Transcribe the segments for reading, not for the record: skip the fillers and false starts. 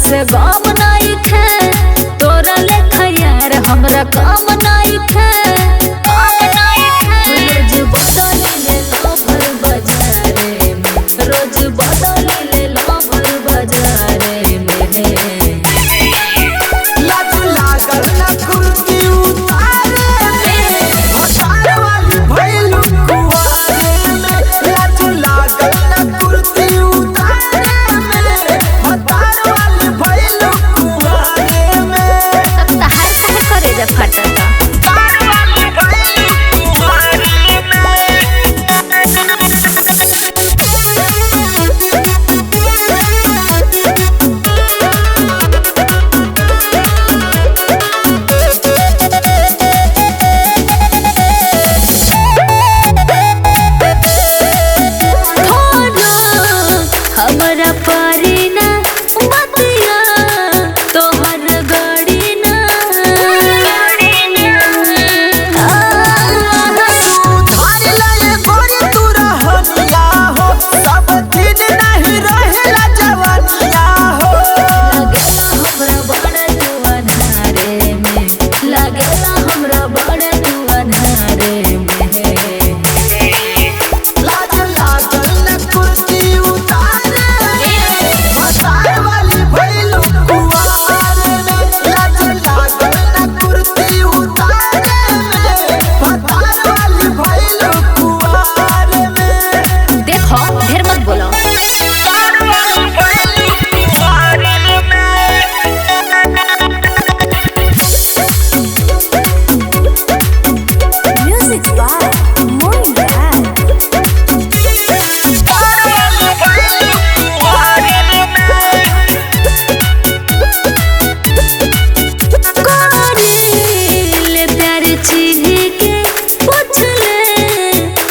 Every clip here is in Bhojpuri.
से गम नहीं खे, तोरा लेखा यार हमरा काम नहीं खे। रोज बदली ले भर बाजारे में, रोज बदली ले भर बाजारे में। लाज लागल ना कुर्ती उतारे में, भतार वाली भइलू कुंवारे में। लाज लागल ना कुर्ती उतारे में, भतार वाली भइलू कुंवारे में। अब तहार काहे करे जा फटता। हमरा पारी ना बतिया तोहर गड़ी ना। धारी लाए गोरी तू रहनिया हो, सब दिन नहीं रहेला जवानिया हो। लगेला हमरा बड़ा तू अन्हारे में, लगेला हमरा बड़ा तू अन्हारे में। लाज लागल ना कुर्ती उतारे में, भतार वाली भइलू कुंवारे में। लाज लागल ना कुर्ती उतारे में, भतार वाली भइलू कुंवारे में। देखो ढेर मत बोलो। म्यूजिक बाय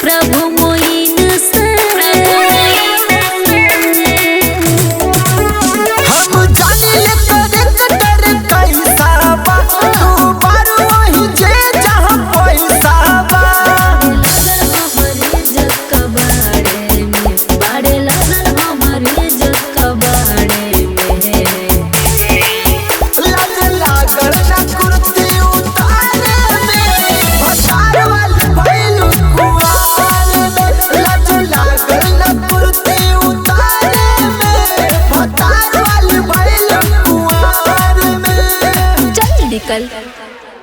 प्रभु मोइन से। हम जानिले करे कैसा बा, तू बारू वही जे जहाँ पैसा बा। हमारी जग कबाड़े में, बाड़े लगल हमारी जग कबाड़े में। लाज लागल ना कुर्ती उतारे में, भतार वाली भइलू कुंवारे में। लाज लागल ना कुर्ती उतारे में, भतार वाली भइलू कुंवारे में। चल निकल।